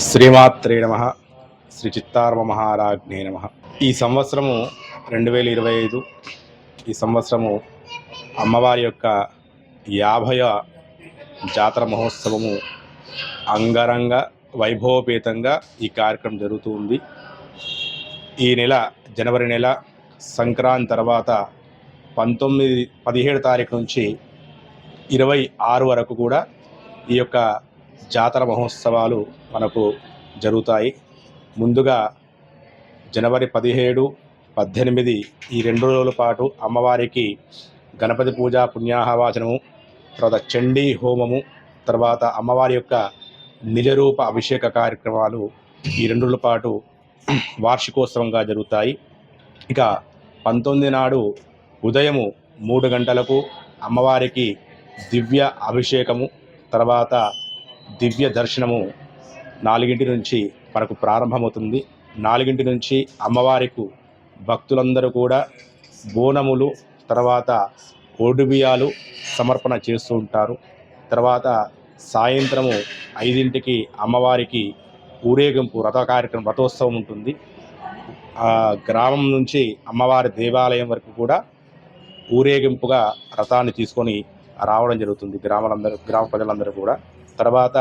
శ్రీమాత్రే నమః. శ్రీ చిత్తార్మ మహారాజ్ఞే నమః. ఈ సంవత్సరము 2025. ఈ సంవత్సరము అమ్మవారి యొక్క 50వ జాతర మహోత్సవము అంగరంగ వైభవపేతంగా ఈ కార్యక్రమం జరుగుతుంది. ఈ నెల జనవరి నెల సంక్రాంతి తర్వాత 17 తారీఖు నుంచి 26 వరకు కూడా ఈ యొక్క జాతర మహోత్సవాలు మనకు జరుగుతాయి. ముందుగా జనవరి 17, 18 ఈ 2 రోజుల పాటు అమ్మవారికి గణపతి పూజ, పుణ్యాహవాచనము, తర్వాత చండీ హోమము, తర్వాత అమ్మవారి యొక్క నిజరూప అభిషేక కార్యక్రమాలు ఈ 2 రోజుల పాటు వార్షికోత్సవంగా జరుగుతాయి. ఇక 19 నాడు ఉదయము 3 గంటలకు అమ్మవారికి దివ్య అభిషేకము, తర్వాత దివ్య దర్శనము 4 నుంచి మనకు ప్రారంభమవుతుంది. 4 నుంచి అమ్మవారికి భక్తులందరూ కూడా బోనములు, తర్వాత ఓడిబియాలు సమర్పణ చేస్తూ ఉంటారు. తర్వాత సాయంత్రము 5కి అమ్మవారికి ఊరేగింపు రథోత్సవం ఉంటుంది. గ్రామం నుంచి అమ్మవారి దేవాలయం వరకు కూడా ఊరేగింపుగా రథాన్ని తీసుకొని రావడం జరుగుతుంది గ్రామ ప్రజలందరూ కూడా. తర్వాత